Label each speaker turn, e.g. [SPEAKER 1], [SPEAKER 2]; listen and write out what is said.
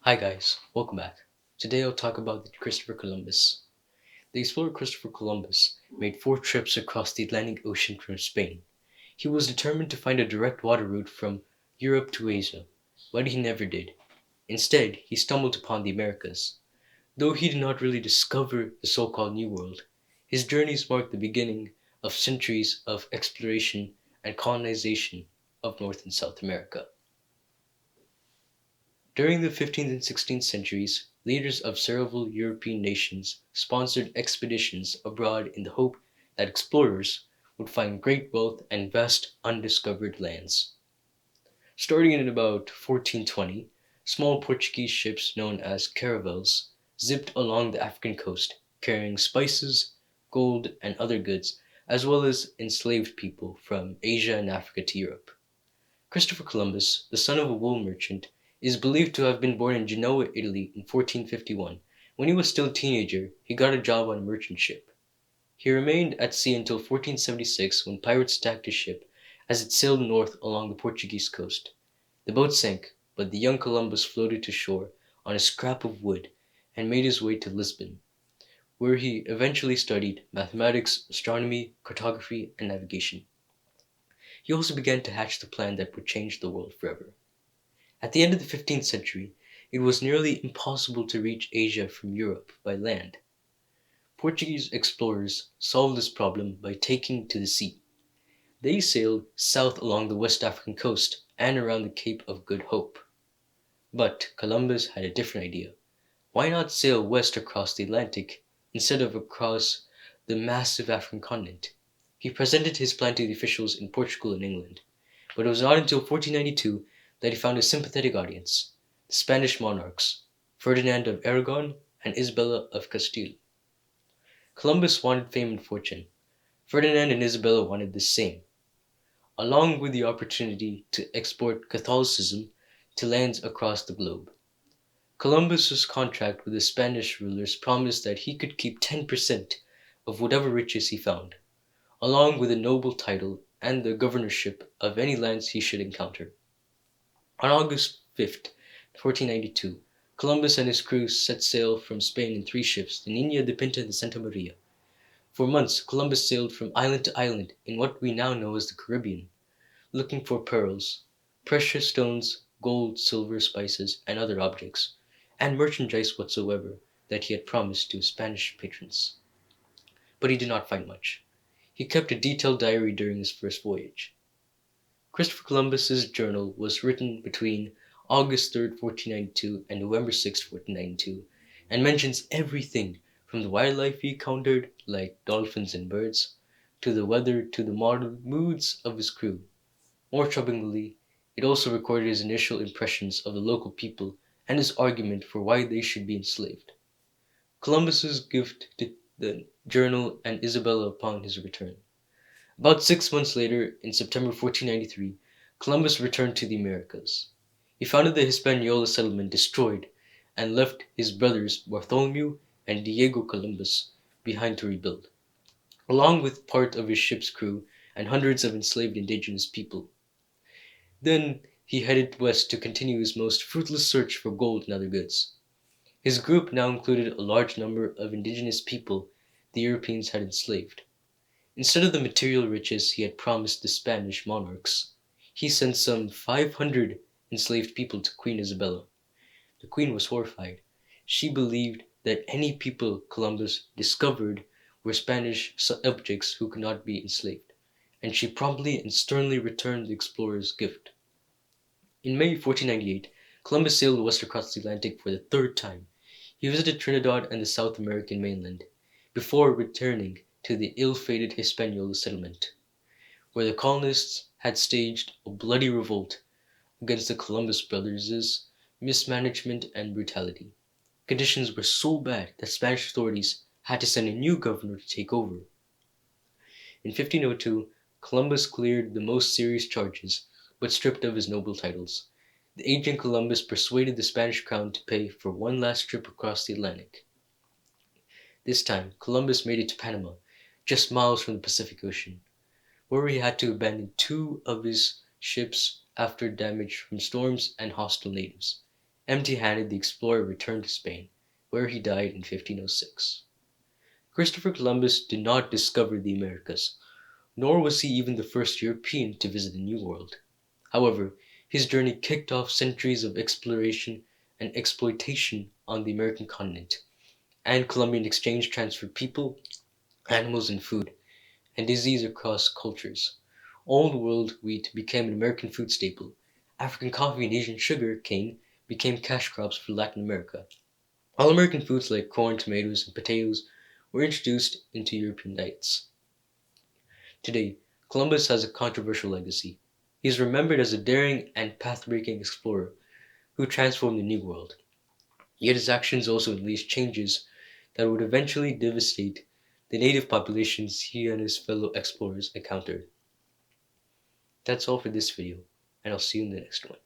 [SPEAKER 1] Hi guys, welcome back. Today I'll talk about Christopher Columbus. The explorer Christopher Columbus made 4 trips across the Atlantic Ocean from Spain. He was determined to find a direct water route from Europe to Asia, but he never did. Instead, he stumbled upon the Americas. Though he did not really discover the so-called New World, his journeys marked the beginning of centuries of exploration and colonization of North and South America. During the 15th and 16th centuries, leaders of several European nations sponsored expeditions abroad in the hope that explorers would find great wealth and vast undiscovered lands. Starting in about 1420, small Portuguese ships known as caravels zipped along the African coast, carrying spices, gold, and other goods, as well as enslaved people from Asia and Africa to Europe. Christopher Columbus, the son of a wool merchant, is believed to have been born in Genoa, Italy in 1451. When he was still a teenager, he got a job on a merchant ship. He remained at sea until 1476 when pirates attacked his ship as it sailed north along the Portuguese coast. The boat sank, but the young Columbus floated to shore on a scrap of wood and made his way to Lisbon, where he eventually studied mathematics, astronomy, cartography, and navigation. He also began to hatch the plan that would change the world forever. At the end of the 15th century, it was nearly impossible to reach Asia from Europe by land. Portuguese explorers solved this problem by taking to the sea. They sailed south along the West African coast and around the Cape of Good Hope. But Columbus had a different idea. Why not sail west across the Atlantic instead of across the massive African continent? He presented his plan to the officials in Portugal and England, but it was not until 1492 that he found a sympathetic audience: the Spanish monarchs, Ferdinand of Aragon and Isabella of Castile. Columbus wanted fame and fortune. Ferdinand and Isabella wanted the same, along with the opportunity to export Catholicism to lands across the globe. Columbus's contract with the Spanish rulers promised that he could keep 10% of whatever riches he found, along with a noble title and the governorship of any lands he should encounter. On August 5th, 1492, Columbus and his crew set sail from Spain in 3 ships, the Nina, the Pinta, and the Santa Maria. For months, Columbus sailed from island to island in what we now know as the Caribbean, looking for pearls, precious stones, gold, silver, spices, and other objects, and merchandise whatsoever that he had promised to his Spanish patrons. But he did not find much. He kept a detailed diary during his first voyage. Christopher Columbus's journal was written between August 3rd, 1492 and November 6th, 1492, and mentions everything from the wildlife he encountered, like dolphins and birds, to the weather to the modern moods of his crew. More troublingly, it also recorded his initial impressions of the local people and his argument for why they should be enslaved. Columbus's gift to the journal and Isabella upon his return. About 6 months later, in September 1493, Columbus returned to the Americas. He founded the Hispaniola settlement destroyed and left his brothers Bartholomew and Diego Columbus behind to rebuild, along with part of his ship's crew and hundreds of enslaved indigenous people. Then he headed west to continue his most fruitless search for gold and other goods. His group now included a large number of indigenous people the Europeans had enslaved. Instead of the material riches he had promised the Spanish monarchs, he sent some 500 enslaved people to Queen Isabella. The queen was horrified. She believed that any people Columbus discovered were Spanish subjects who could not be enslaved, and she promptly and sternly returned the explorer's gift. In May 1498, Columbus sailed west across the Atlantic for the third time. He visited Trinidad and the South American mainland, before returning to the ill-fated Hispaniola settlement, where the colonists had staged a bloody revolt against the Columbus brothers' mismanagement and brutality. Conditions were so bad that Spanish authorities had to send a new governor to take over. In 1502, Columbus cleared the most serious charges, but stripped of his noble titles. The aging Columbus persuaded the Spanish crown to pay for one last trip across the Atlantic. This time, Columbus made it to Panama, just miles from the Pacific Ocean, where he had to abandon 2 of his ships after damage from storms and hostile natives. Empty-handed, the explorer returned to Spain, where he died in 1506. Christopher Columbus did not discover the Americas, nor was he even the first European to visit the New World. However, his journey kicked off centuries of exploration and exploitation on the American continent, and Columbian exchange transferred people, animals, and food, and disease across cultures. Old World wheat became an American food staple. African coffee and Asian sugar cane became cash crops for Latin America. All American foods like corn, tomatoes, and potatoes were introduced into European diets. Today, Columbus has a controversial legacy. He is remembered as a daring and path-breaking explorer who transformed the New World. Yet his actions also unleashed changes that would eventually devastate the native populations he and his fellow explorers encountered. That's all for this video, and I'll see you in the next one.